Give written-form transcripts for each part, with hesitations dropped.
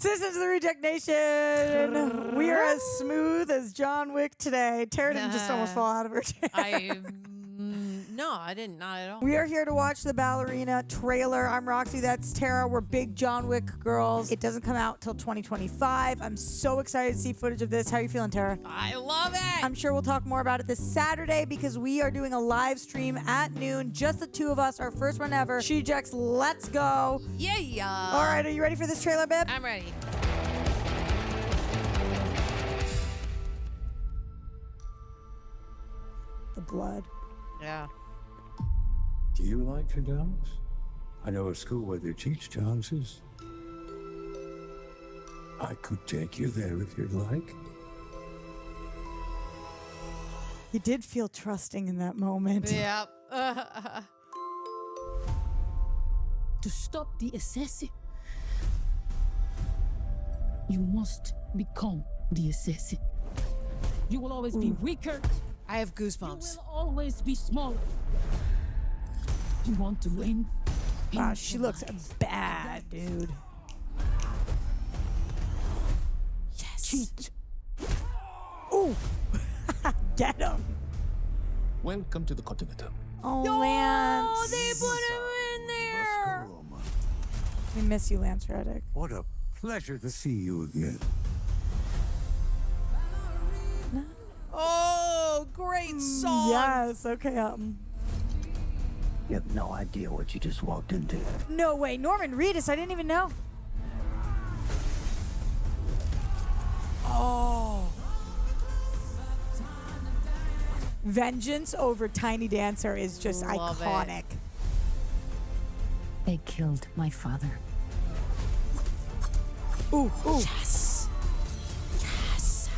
Citizens of the Reject Nation, we are as smooth as John Wick today. Tara didn't just almost fall out of her chair. No, I didn't. Not at all. We are here to watch the Ballerina trailer. I'm Roxy. That's Tara. We're big John Wick girls. It doesn't come out till 2025. I'm so excited to see footage of this. How are you feeling, Tara? I love it. I'm sure we'll talk more about it this Saturday because we are doing a live stream at noon. Just the two of us. Our first one ever. TheReelRejects, let's go. Yeah. All right, are you ready for this trailer, babe? I'm ready. The blood. Yeah. Do you like to dance? I know a school where they teach dances. I could take you there if you'd like. You did feel trusting in that moment. Yep. To stop the assassin, you must become the assassin. You will always be weaker. I have You goosebumps. will always be smaller. You want to win? Wow, she looks bad, dude. Yes. Cheat. Ooh. Get him. Welcome to the Continental. Oh, Lance. Oh, they put him in there. We miss you, Lance Reddick. What a pleasure to see you again. Oh, great song. Yes, okay. You have no idea what you just walked into. No way. Norman Reedus, I didn't even know. Oh. Vengeance over Tiny Dancer is just Love it. iconic. They killed my father. Ooh. Yes. Yes.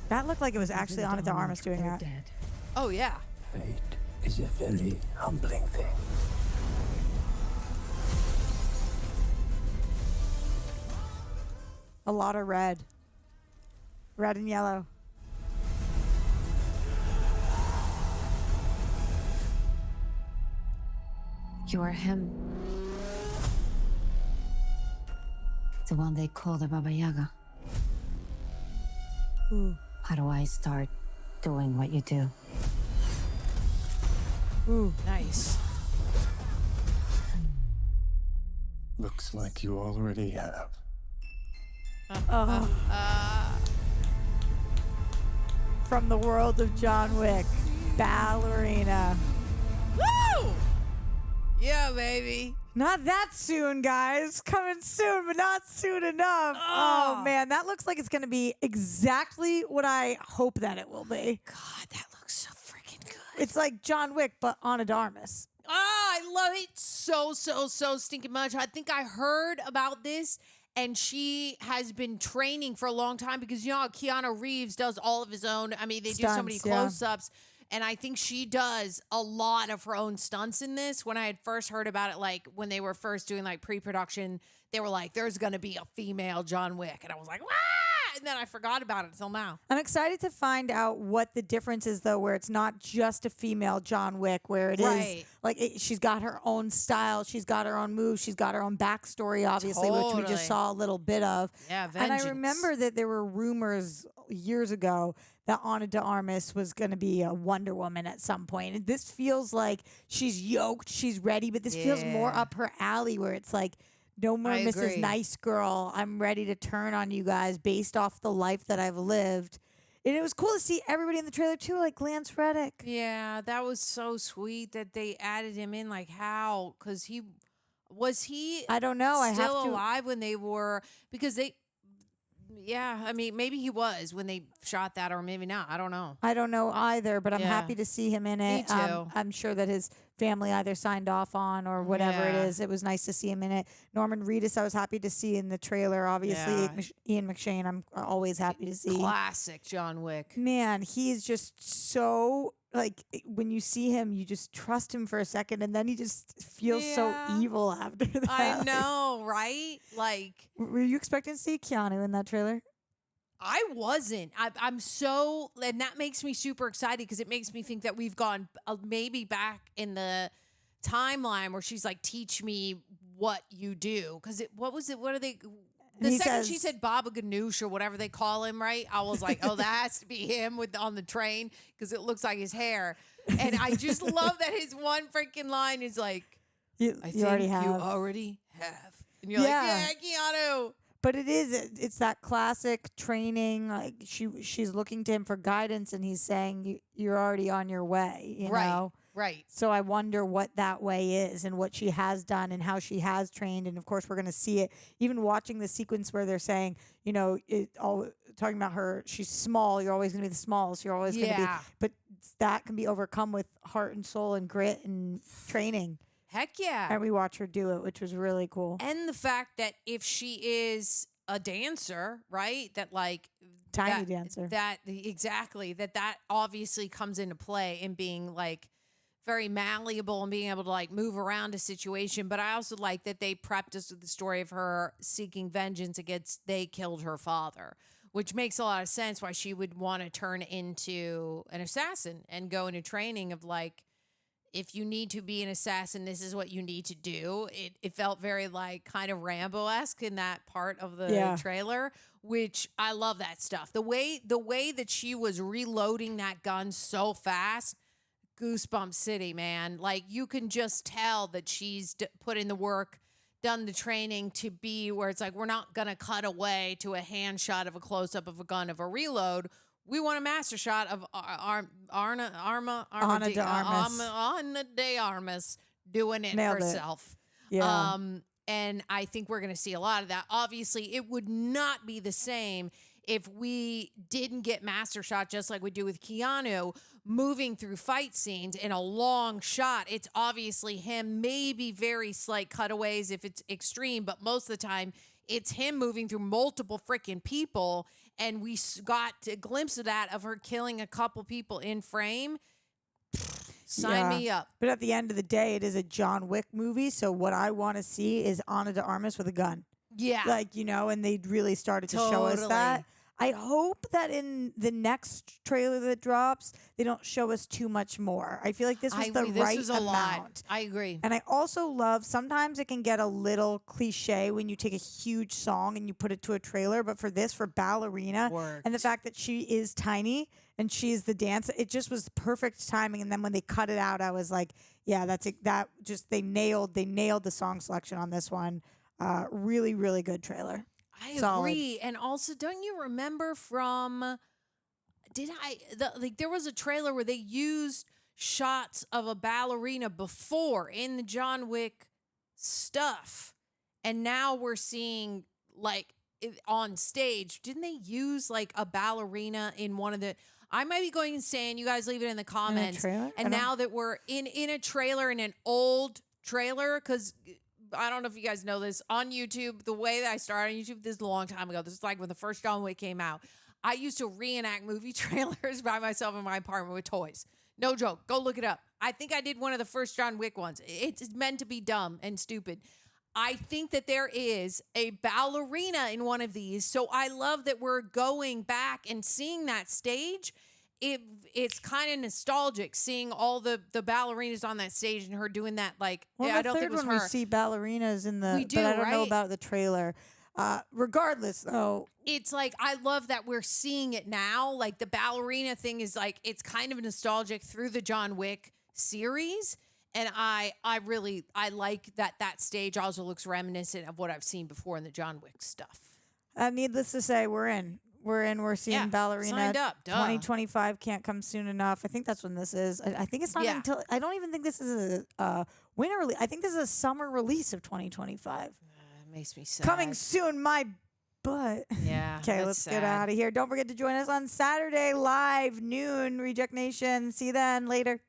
That looked like it was actually on at the Armas doing They're that. dead. Oh, yeah. Fate is a very humbling thing. A lot of red. Red and yellow. You are him. The one they call the Baba Yaga. Ooh. How do I start doing what you do? Ooh. Nice. Looks like you already have. From the world of John Wick. Ballerina. Woo! Yeah, baby. Not that soon, guys. Coming soon, but not soon enough. Oh, man. That looks like it's going to be exactly what I hope that it will be. God, that looks so freaking good. It's like John Wick, but on a Armas. Oh, I love it so stinking much. I think I heard about this, and she has been training for a long time because, you know how Keanu Reeves does all of his own. I mean, they do so many Stunts, yeah. close-ups. And I think she does a lot of her own stunts in this. When I had first heard about it, like when they were first doing like pre-production, they were like, there's going to be a female John Wick. And I was like, "Wah!" And then I forgot about it until now. I'm excited to find out what the difference is, though, where it's not just a female John Wick, where it Right. is like she's got her own style, she's got her own moves, she's got her own backstory, obviously, which we Totally. just saw a little bit of. Yeah, And I vengeance. remember that there were rumors years ago that Ana de Armas was going to be a Wonder Woman at some point. And this feels like she's yoked, she's ready, but this feels more Yeah. up her alley, where it's like, no more I Mrs. agree. Nice Girl. I'm ready to turn on you guys based off the life that I've lived. And it was cool to see everybody in the trailer too, like Lance Reddick. Yeah, that was so sweet that they added him in. Like, how? Because he I don't know. I have still to. alive when they were, because they, yeah, I mean, maybe he was when they shot that, or maybe not. I don't know. I don't know either, but I'm Yeah. happy to see him in it. Me too. I'm sure that his family either signed off on or whatever it Yeah. is. It was nice to see him in it. Norman Reedus, I was happy to see in the trailer. Obviously, Yeah. Ian McShane, I'm always happy to see. Classic John Wick. Man, he's just so, like, when you see him, you just trust him for a second, and then he just feels so Yeah. evil after that. I know, right? Like, Were you expecting to see Keanu in that trailer? I wasn't. I'm so, and that makes me super excited because it makes me think that we've gone maybe back in the timeline where she's like, teach me what you do. Because what was it? What are they? The he second says, she said Baba Ganoush or whatever they call him, right? I was like, oh, that has to be him on the train because it looks like his hair. And I just love that his one freaking line is like, you already have. you already have. And you're like, yeah, Keanu. But it's that classic training. Like she's looking to him for guidance, and he's saying you're already on your way. You know, right. So I wonder what that way is, and what she has done, and how she has trained. And of course, we're going to see it. Even watching the sequence where they're saying, talking about her, she's small. You're always going to be the smallest. You're always going to be. But that can be overcome with heart and soul and grit and training. Heck yeah. And we watch her do it, which was really cool. And the fact that if she is a dancer, right? That like tiny dancer. That obviously comes into play in being like very malleable and being able to like move around a situation. But I also like that they prepped us with the story of her seeking vengeance against they killed her father, which makes a lot of sense why she would want to turn into an assassin and go into training of like, if you need to be an assassin, this is what you need to do. It felt very like kind of Rambo-esque in that part of the trailer, which I love that stuff. The way that she was reloading that gun so fast, Goosebump City, man. Like you can just tell that she's put in the work, done the training to be where it's like, we're not going to cut away to a hand shot of a close-up of a gun of a reload. We want a master shot of Ana de Armas doing it Nailed herself. It. Yeah. And I think we're going to see a lot of that. Obviously, it would not be the same if we didn't get master shot just like we do with Keanu moving through fight scenes in a long shot. It's obviously him, maybe very slight cutaways if it's extreme, but most of the time it's him moving through multiple freaking people. And we got a glimpse of that, of her killing a couple people in frame. Sign me up. But at the end of the day, it is a John Wick movie. So what I want to see is Ana de Armas with a gun. Yeah. Like, and they really started to show us that. I hope that in the next trailer that drops, they don't show us too much more. I feel like this was the right amount. Lot. I agree. And I also love, sometimes it can get a little cliche when you take a huge song and you put it to a trailer. But for this, for Ballerina, and the fact that she is tiny and she's the dancer, it just was perfect timing. And then when they cut it out, I was like, yeah, that's it. That just, they nailed the song selection on this one. Really, really good trailer. I agree. And also, don't you remember from there was a trailer where they used shots of a ballerina before in the John Wick stuff. And now we're seeing like on stage. Didn't they use like a ballerina in one of the I might be going insane. You guys leave it in the comments. And now that we're in a trailer, in an old trailer, because I don't know if you guys know this, on YouTube, the way that I started on YouTube, this is a long time ago. This is like when the first John Wick came out. I used to reenact movie trailers by myself in my apartment with toys. No joke. Go look it up. I think I did one of the first John Wick ones. It's meant to be dumb and stupid. I think that there is a ballerina in one of these. So I love that we're going back and seeing that stage. It's kind of nostalgic seeing all the ballerinas on that stage and her doing that. Like, I don't think it was her. We see ballerinas in the, we do, but I don't know right? about the trailer. Regardless, though, it's like I love that we're seeing it now. Like the ballerina thing is like it's kind of nostalgic through the John Wick series, and I like that stage also looks reminiscent of what I've seen before in the John Wick stuff. Needless to say, we're in. We're seeing Ballerina. Signed up. 2025 can't come soon enough. I think that's when this is. I think it's not until. I don't even think this is a winter release. I think this is a summer release of 2025. It makes me sad. Coming soon, my butt. Yeah. Okay, let's get out of here. Don't forget to join us on Saturday live noon. Reject Nation. See you then. Later.